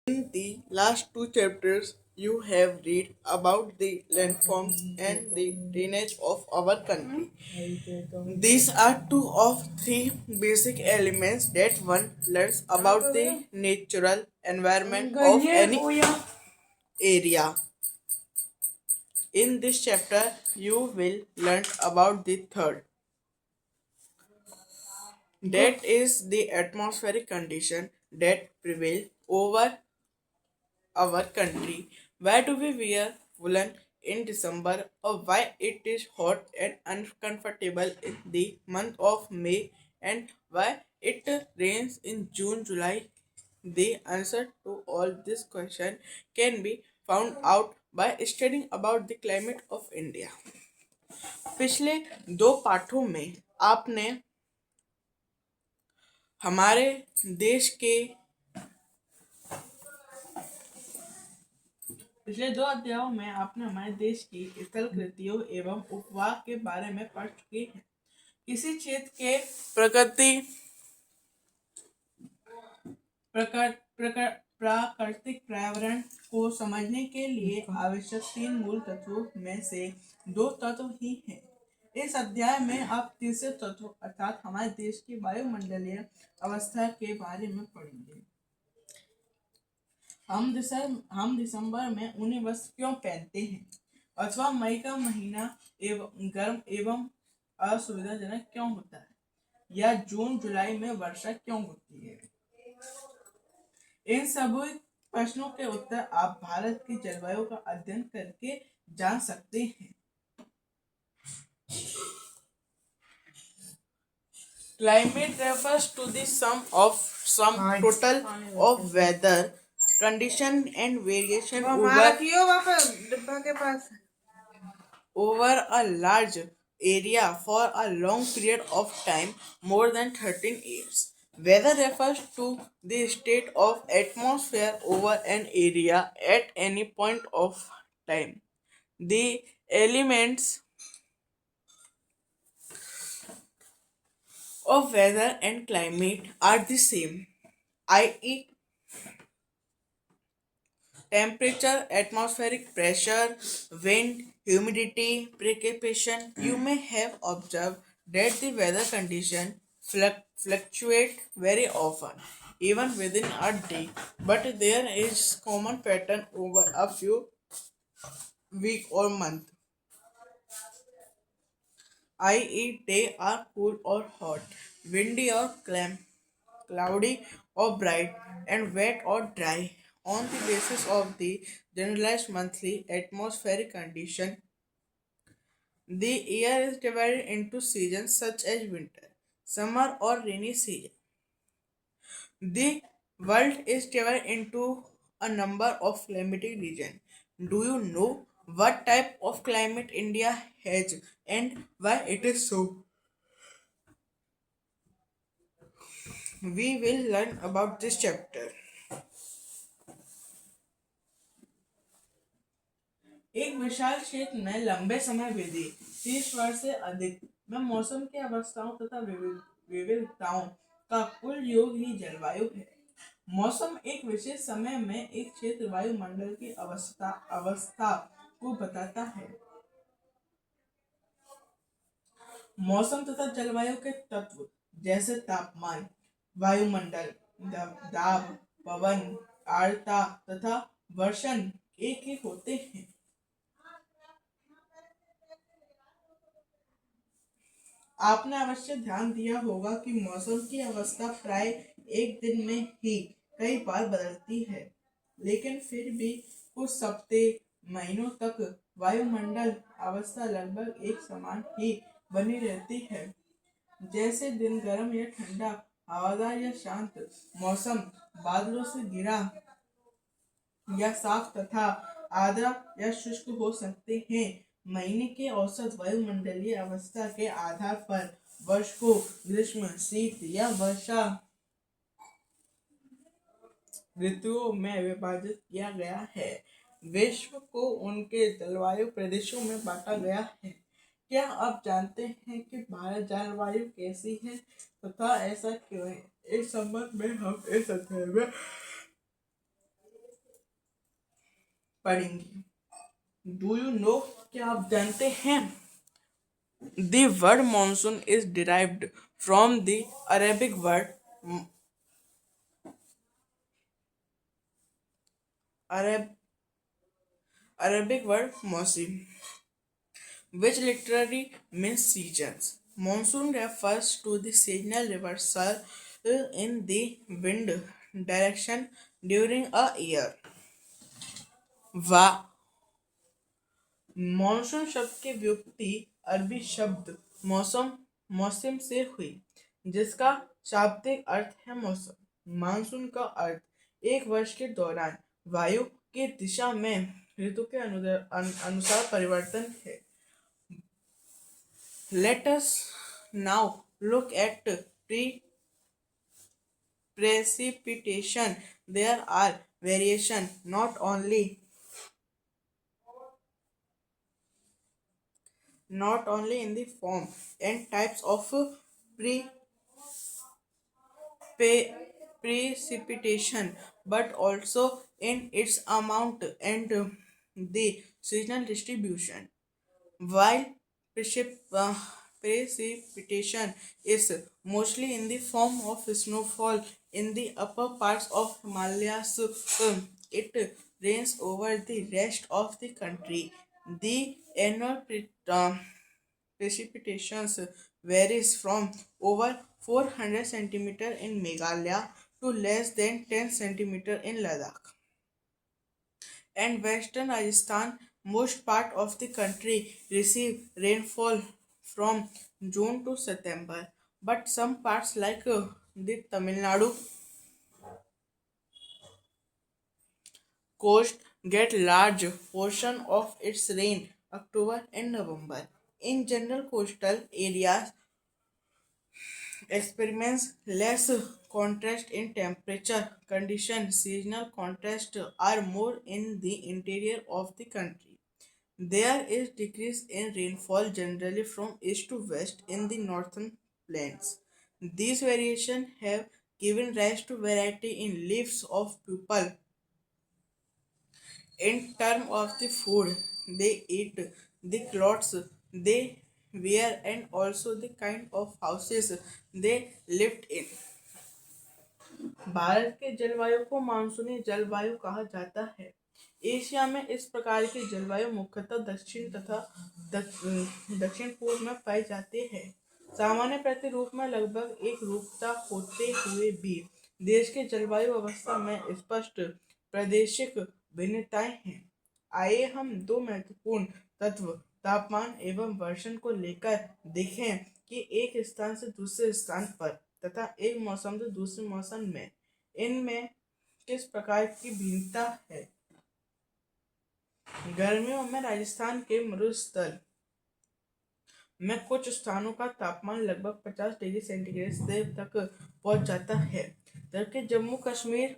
In the last two chapters, you have read about the landforms and the drainage of our country. These are two of three basic elements that one learns about the natural environment of any area. In this chapter, you will learn about the third. That is the atmospheric condition that prevail over our country. Why do we wear woolen in December, or why it is hot and uncomfortable in the month of May, and why it rains in June, July? The answer to all these questions can be found out by studying about the climate of India. पिछले दो पाठों में आपने हमारे देश के पिछले दो अध्यायों में आपने हमारे देश की स्थल कृतियों एवं उपवास के बारे में पढ़ चुके हैं। किसी क्षेत्र के प्रकृति प्राकृतिक पर्यावरण को समझने के लिए आवश्यक तीन मूल तत्वों में से दो तत्व ही हैं। इस अध्याय में आप तीसरे तत्व अर्थात हमारे देश की वायुमंडलीय अवस्था के बारे में पढ़ेंगे। हम दिसंबर में ऊनी वस्त्र क्यों पहनते हैं, अथवा मई का महीना एवं गर्म एवं असुविधाजनक क्यों होता है, या जून जुलाई में वर्षा क्यों होती है। इन सभी प्रश्नों के उत्तर आप भारत की जलवायु का अध्ययन करके जान सकते हैं। Climate refers to the sum total of weather condition and variation over a large area for a long period of time, more than 13 years. Weather refers to the state of atmosphere over an area at any point of time. The elements of weather and climate are the same, i.e., temperature, atmospheric pressure, wind, humidity, precipitation. You may have observed that the weather condition fluctuate very often, even within a day, but there is common pattern over a few week or month, i.e., day are cool or hot, windy or cloudy or bright, and wet or dry. On the basis of the generalized monthly atmospheric condition, the year is divided into seasons such as winter, summer, or rainy season. The world is divided into a number of climatic regions. Do you know what type of climate India has and why it is so? We will learn about this chapter. एक विशाल क्षेत्र में लंबे समय विधि 30 वर्ष से अधिक में मौसम की अवस्थाओं तथा विविधताओं का कुल योग ही जलवायु है। मौसम एक विशेष समय में एक क्षेत्र वायुमंडल की अवस्था को बताता है। मौसम तथा जलवायु के तत्व जैसे तापमान, वायुमंडल, दाब, पवन, आर्द्रता तथा वर्षण एक ही होते हैं। आपने अवश्य ध्यान दिया होगा कि मौसम की अवस्था प्राय एक दिन में ही कई बार बदलती है, लेकिन फिर भी कुछ हफ्ते महीनों तक वायुमंडल अवस्था लगभग एक समान ही बनी रहती है। जैसे दिन गर्म या ठंडा, हवादार या शांत, मौसम बादलों से घिरा या साफ तथा आर्द्र या शुष्क हो सकते हैं। महीने के औसत वायुमंडलीय अवस्था के आधार पर वर्ष को ग्रीष्म, शीत या वर्षा ऋतुओं में विभाजित किया गया है। विश्व को उनके जलवायु प्रदेशों में बांटा गया है। क्या आप जानते हैं कि भारत जलवायु कैसी है तथा ऐसा क्यों है? इस संबंध में हम इस अध्याय में पड़ेंगी। डू यू नो, क्या आप जानते हैं? The word monsoon is derived from the Arab, Arabic word mausim, which literally means seasons. Monsoon refers to the seasonal reversal in the wind direction during a year. वाह। Monsoon शब्द की व्युत्पत्ति अरबी शब्द मौसम मौसम से हुई, जिसका शाब्दिक अर्थ है मौसम। मानसून का अर्थ एक वर्ष के दौरान वायु की दिशा में ऋतु के अनुसार परिवर्तन है। Let us now look at precipitation. There are variation not only in the form and types of pre- precipitation, but also in its amount and the seasonal distribution. While precipitation is mostly in the form of snowfall in the upper parts of Himalayas, it rains over the rest of the country. The annual precipitations varies from over 400 centimeter in Meghalaya to less than 10 centimeter in Ladakh and western Rajasthan. Most part of the country receive rainfall from June to September, but some parts like the Tamil Nadu coast get large portion of its rain October and November. In general, coastal areas experiments less contrast in temperature conditions. Seasonal contrasts are more in the interior of the country. There is decrease in rainfall generally from east to west in the northern plains. These variations have given rise to variety in leaves of people in terms of the food they eat, the clothes they wear, and also the kind of houses they lived in. Bharat के जलवायु को मानसूनी जलवायु कहा जाता है। Asia में इस प्रकार की जलवायु मुख्यतः दक्षिण तथा दक्षिण पूर्व में पाई जाती है। सामान्य प्रतिरूप में लगभग एक रूपता होते हुए भी देश के जलवायु अवस्था में स्पष्ट प्रादेशिक भिन्नताएं हैं। आइए हम दो महत्वपूर्ण तत्व तापमान एवं वर्षण को लेकर देखें कि एक स्थान से दूसरे स्थान पर तथा एक मौसम से दूसरे मौसम में इनमें किस प्रकार की भिन्नता है। गर्मियों में राजस्थान के मरुस्थल में कुछ स्थानों का तापमान लगभग 50 डिग्री सेंटीग्रेड से तक पहुंच जाता है, जबकि जम्मू कश्मीर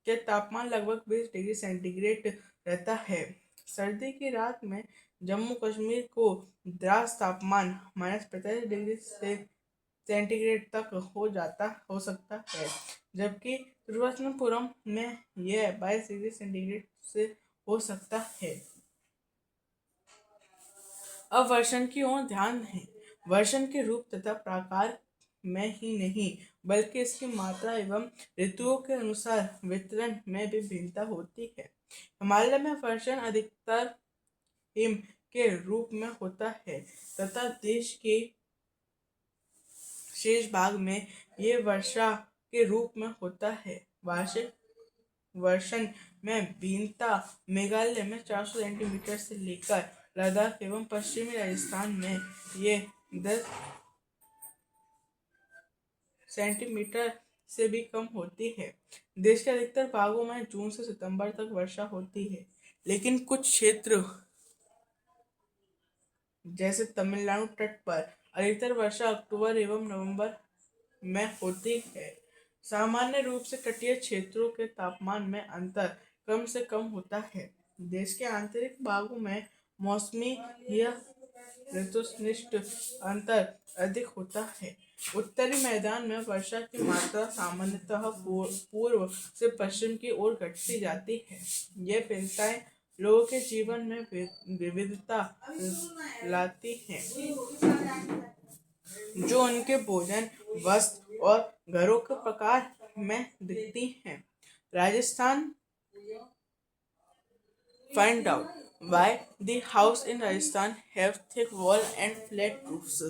के तापमान लगभग 20 डिग्री सेंटीग्रेड रहता है। सर्दी की रात में जम्मू कश्मीर को द्रास तापमान -45 डिग्री से सेंटीग्रेड तक हो सकता है, जबकि तिरुवनंतपुरम में यह 22 डिग्री सेंटीग्रेड से हो सकता है। अब वर्षण की ओर ध्यान है। वर्षण के रूप तथा प्रकार में ही नहीं बल्कि इसकी मात्रा एवं ऋतुओं के अनुसार वितरण में भी भिन्नता होती है। हिमालय में वर्षण अधिकतर हिम के रूप में होता है तथा देश के शेष भाग में ये वर्षा के रूप में होता है। वार्षिक वर्षण में भिन्नता मेघालय में 400 सेंटीमीटर से लेकर लद्दाख एवं पश्चिमी राजस्थान में ये 10 सेंटीमीटर से भी कम होती है। देश के अधिकतर भागों में जून से सितंबर तक वर्षा होती है, लेकिन कुछ क्षेत्र जैसे तमिलनाडु तट पर अधिकतर वर्षा अक्टूबर एवं नवंबर में होती है। सामान्य रूप से तटीय क्षेत्रों के तापमान में अंतर कम से कम होता है। देश के आंतरिक भागों में मौसमी या ऋतुनिष्ठ अंतर अधिक होता है। उत्तरी मैदान में वर्षा की मात्रा सामान्यतः पूर्व से पश्चिम की ओर घटती जाती है। ये भिन्नताएं लोगों के जीवन में विविधता लाती हैं, जो उनके भोजन, वस्त्र और घरों के प्रकार में दिखती हैं। Rajasthan, find out why the house in Rajasthan have thick wall and flat roofs.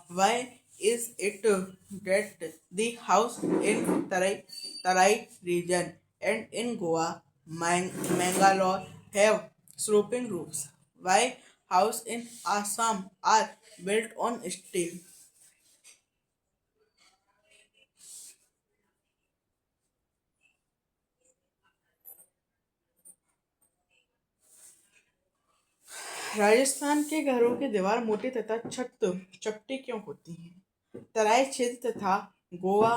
Why is it that the house in Tarai region and in Goa, Mangalore have sloping roofs? Why house in Assam are built on steel? Rajasthan के घरों की दीवार मोटी तथा छत चपटी क्यों होती है? तराई क्षेत्र तथा गोवा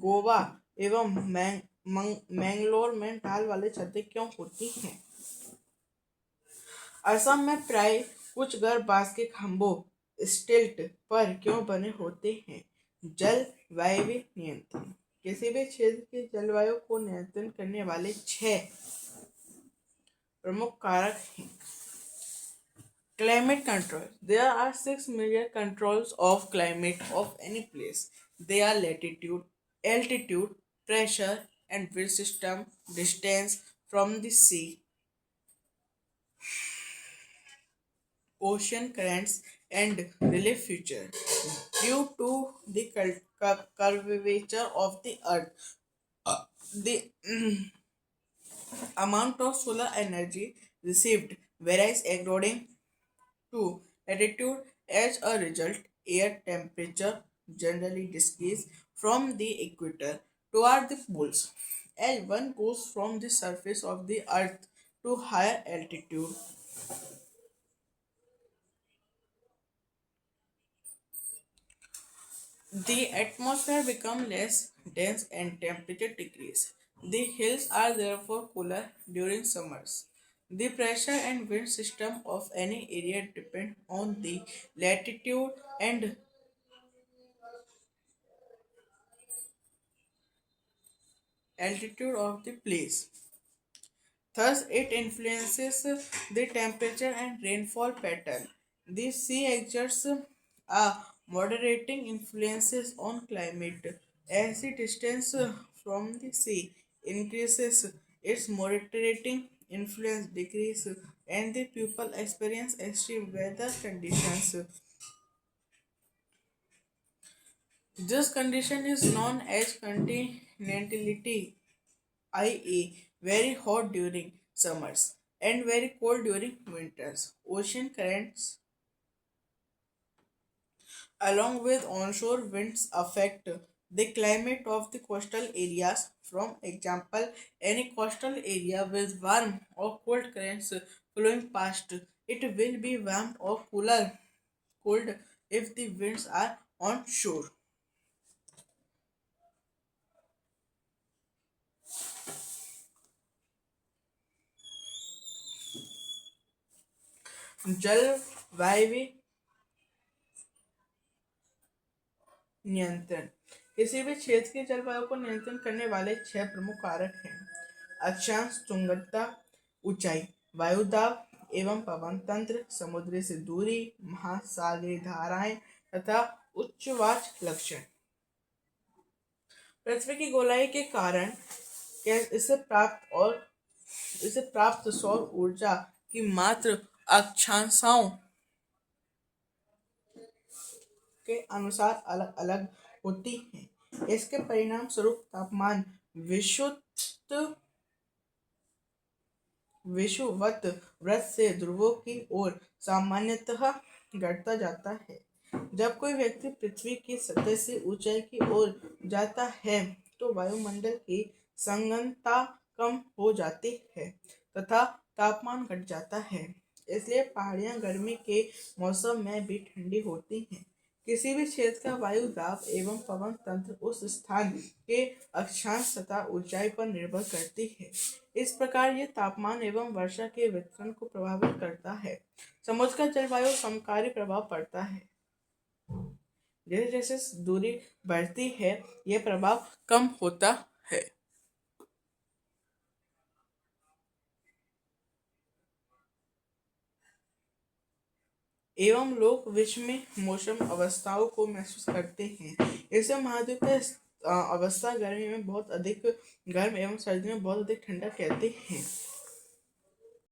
गोवा एवं मैंगलोर में ढाल वाली छतें क्यों होती हैं? असम में प्राय कुछ घर बांस के खंभों स्टिल्ट पर क्यों बने होते हैं? जल वायु नियंत्रण। किसी भी क्षेत्र की जलवायु को नियंत्रण करने वाले 6 प्रमुख कारक हैं। Climate control. There are 6 major controls of climate of any place. They are latitude, altitude, pressure, and wind system, distance from the sea, ocean currents, and relief feature. Due to the curvature of the earth, the amount of solar energy received varies according to latitude. As a result, air temperature generally decreases from the equator toward the poles. As one goes from the surface of the earth to higher altitude, the atmosphere becomes less dense and temperature decreases. The hills are therefore cooler during summers. The pressure and wind system of any area depend on the latitude and altitude of the place. Thus, it influences the temperature and rainfall pattern. The sea exerts a moderating influences on climate. As the distance from the sea increases, its moderating influence decreases, and the people experience extreme weather conditions. This condition is known as continentality, i.e., very hot during summers and very cold during winters. Ocean currents, along with onshore winds, affect the climate of the coastal areas. From example, any coastal area with warm or cold currents flowing past it will be warm or cold if the winds are on shore. जलवायु नियंत्रण। किसी भी क्षेत्र की जलवायु को नियंत्रण करने वाले 6 प्रमुख कारक हैं। अक्षांश, तुंगता, ऊंचाई, वायुदाब एवं पवन तंत्र, समुद्र से दूरी, महासागरीय धाराएं तथा उच्चवाच लक्षण। पृथ्वी की गोलाई के कारण इसे प्राप्त सौर ऊर्जा की मात्र अक्षांशों के अनुसार अलग अलग होती है। इसके परिणाम स्वरूप तापमान विषुवत वृत्त से ध्रुवों की ओर सामान्यतः घटता जाता है। जब कोई व्यक्ति पृथ्वी की सतह से ऊंचाई की ओर जाता है तो वायुमंडल की संघनता कम हो जाती है तथा तापमान घट जाता है। इसलिए पहाड़ियां गर्मी के मौसम में भी ठंडी होती हैं। किसी भी क्षेत्र का वायु दाब एवं पवन तंत्र उस स्थान के अक्षांश तथा ऊंचाई पर निर्भर करती है। इस प्रकार ये तापमान एवं वर्षा के वितरण को प्रभावित करता है। समुद्र का जलवायु समकारी प्रभाव पड़ता है। जैसे जैसे दूरी बढ़ती है यह प्रभाव कम होता है। एवं लोग विश्व में मौसम अवस्थाओं को महसूस करते हैं। इसे महाद्वीपीय अवस्था गर्मी में बहुत अधिक गर्म एवं सर्दी में बहुत अधिक ठंडा कहते हैं।